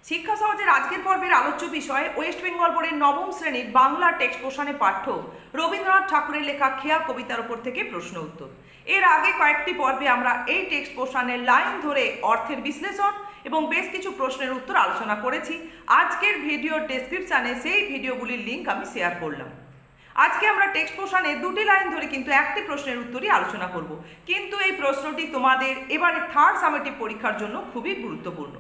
শিক্ষা সমাজের আজকের পর্বের আলোচ্য বিষয় ওয়েস্ট বেঙ্গল বোর্ডের নবম শ্রেণীর বাংলা টেক্সট পোর্শনে পাঠ্য রবীন্দ্রনাথ ঠাকুরের লেখা খেয়া কবিতার উপর থেকে প্রশ্ন উত্তর। এর আগে কয়েকটি পর্বে আমরা এই টেক্সট পোর্শনের লাইন ধরে অর্থের বিশ্লেষণ এবং বেশ কিছু প্রশ্নের উত্তর আলোচনা করেছি। আজকের ভিডিওর ডেসক্রিপশানে সেই ভিডিওগুলির লিঙ্ক আমি শেয়ার করলাম। আজকে আমরা টেক্সট পোর্শনে দুটি লাইন ধরে কিন্তু একটি প্রশ্নের উত্তরই আলোচনা করব, কিন্তু এই প্রশ্নটি তোমাদের এবারে থার্ড সামেটিভ পরীক্ষার জন্য খুবই গুরুত্বপূর্ণ।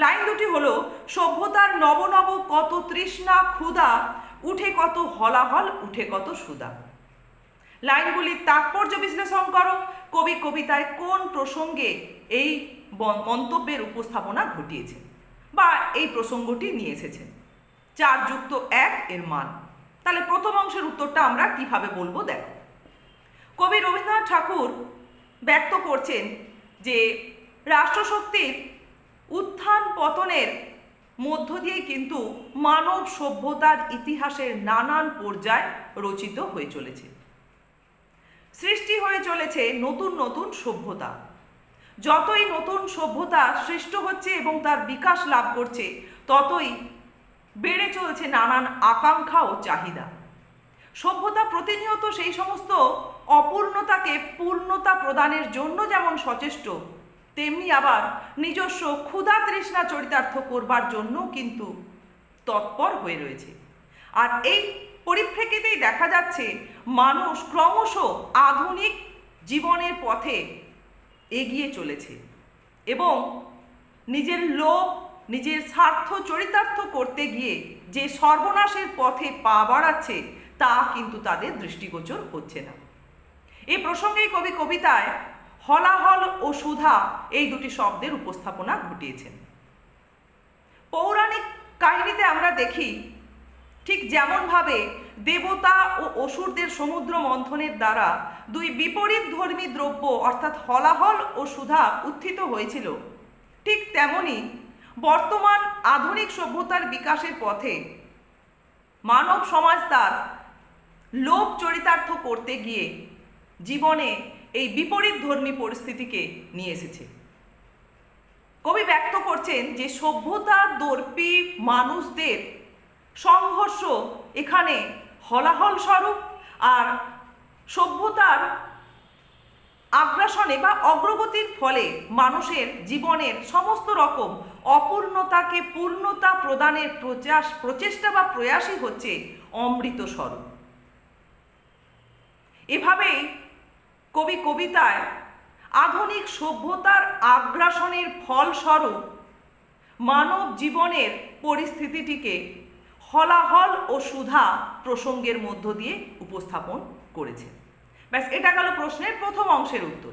লাইন দুটি হলো, সভ্যতার নব নব কত তৃষ্ণা ক্ষুধা, উঠে কত হলাহল উঠে কত সুধা। লাইনগুলির তাৎপর্য বিশ্লেষণ করো। কবি কবিতায় কোন প্রসঙ্গে এই মন্তব্যের উপস্থাপনা ঘটিয়েছেন বা এই প্রসঙ্গটি নিয়ে এসেছেন। 4+1 এর মান। তাহলে প্রথম অংশের উত্তরটা আমরা কিভাবে বলবো দেখো। কবি রবীন্দ্রনাথ ঠাকুর ব্যক্ত করছেন যে রাষ্ট্রশক্তির উত্থান পতনের মধ্য দিয়ে কিন্তু মানব সভ্যতার ইতিহাসের নানান পর্যায় রচিত হয়ে চলেছে। সৃষ্টি হয়ে চলেছে নতুন নতুন সভ্যতা। যতই নতুন সভ্যতা সৃষ্ট হচ্ছে এবং তার বিকাশ লাভ করছে, ততই বেড়ে চলছে নানান আকাঙ্ক্ষা ও চাহিদা। সভ্যতা প্রতিনিয়ত সেই সমস্ত অপূর্ণতাকে পূর্ণতা প্রদানের জন্য যেমন সচেষ্ট, তেমনি আবার নিজস্ব ক্ষুধা তৃষ্ণা চরিতার্থ করবার জন্য কিন্তু তৎপর হয়ে রয়েছে। আর এই পরিপ্রেক্ষিতেই দেখা যাচ্ছে মানুষ ক্রমশ আধুনিক জীবনের পথে এগিয়ে চলেছে এবং নিজের লোভ, নিজের স্বার্থ চরিতার্থ করতে গিয়ে যে সর্বনাশের পথে পা বাড়াচ্ছে তা কিন্তু তাদের দৃষ্টিগোচর হচ্ছে না। এই প্রসঙ্গেই কবি কবিতায় হলাহল ও সুধা এই দুটি শব্দের উপস্থাপনা ঘটিয়েছেন। পৌরাণিক কাহিনীতে আমরা দেখি ঠিক যেমনভাবে দেবতা ও অসুরদের সমুদ্র মন্থনের দ্বারা দুই বিপরীত ধর্মী দ্রব্য অর্থাৎ হলাহল ও সুধা উত্থিত হয়েছিল, ঠিক তেমনি বর্তমান আধুনিক সভ্যতার বিকাশের পথে মানব সমাজ তার লোভ চরিতার্থ করতে গিয়ে জীবনে এই বিপরীত ধর্মী পরিস্থিতিকে নিয়ে এসেছে। কবি ব্যক্ত করছেন যে সভ্যতা দর্পী মানুষদের সংঘর্ষ এখানে হলাহল স্বরূপ, আর সভ্যতার আগ্রাসনে বা অগ্রগতির ফলে মানুষের জীবনের সমস্ত রকম অপূর্ণতাকে পূর্ণতা প্রদানের প্রচেষ্টা বা প্রয়াসই হচ্ছে অমৃত স্বরূপ। এভাবেই কবি কবিতায় আধুনিক সভ্যতার আগ্রাসনের ফলস্বরূপ মানব জীবনের পরিস্থিতিটিকে হলাহল ও সুধা প্রসঙ্গের মধ্য দিয়ে উপস্থাপন করেছেন। ব্যাস, এটা গেল প্রশ্নের প্রথম অংশের উত্তর।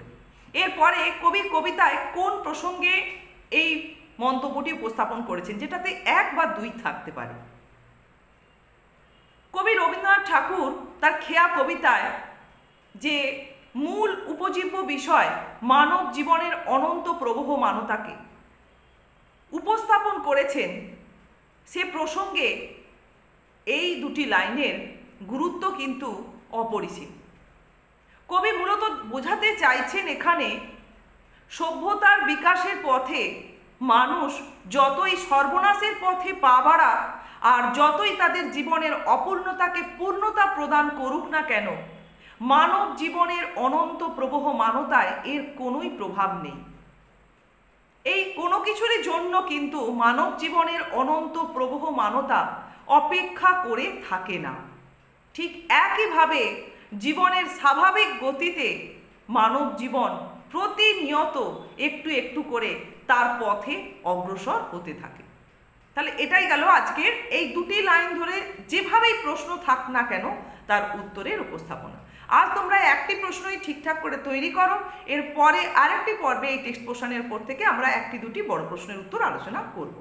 এরপরে কবি কবিতায় কোন প্রসঙ্গে এই মন্তব্যটি উপস্থাপন করেছেন, যেটাতে 1 বা 2 থাকতে পারে। কবি রবীন্দ্রনাথ ঠাকুর তার খেয়া কবিতায় যে মূল উপজীব্য বিষয় মানব জীবনের অনন্ত প্রবহমানতাকে উপস্থাপন করেছেন, সে প্রসঙ্গে এই দুটি লাইনের গুরুত্ব কিন্তু অপরিসীম। কবি মূলত বোঝাতে চাইছেন এখানে সভ্যতার বিকাশের পথে মানুষ যতই সর্বনাশের পথে পা বাড়াক আর যতই তাদের জীবনের অপূর্ণতাকে পূর্ণতা প্রদান করুক না কেন, মানব জীবনের অনন্ত প্রবহমানতায় এর কোনোই প্রভাব নেই। এই কোনো কিছুরই জন্য কিন্তু মানব জীবনের অনন্ত প্রবহমানতা অপেক্ষা করে থাকে না। ঠিক একইভাবে জীবনের স্বাভাবিক গতিতে মানব জীবন প্রতিনিয়ত একটু একটু করে তার পথে অগ্রসর হতে থাকে। তাহলে এটাই গেল আজকের এই দুটি লাইন ধরে যেভাবেই প্রশ্ন থাক না কেন তার উত্তরের উপস্থাপনা। আজ তোমরা একটি প্রশ্নই ঠিকঠাক করে তৈরি করো, এরপরে আরেকটি পর্বে এই টেক্সট পোর্শনের উপর থেকে আমরা 1-2টি বড় প্রশ্নের উত্তর আলোচনা করব।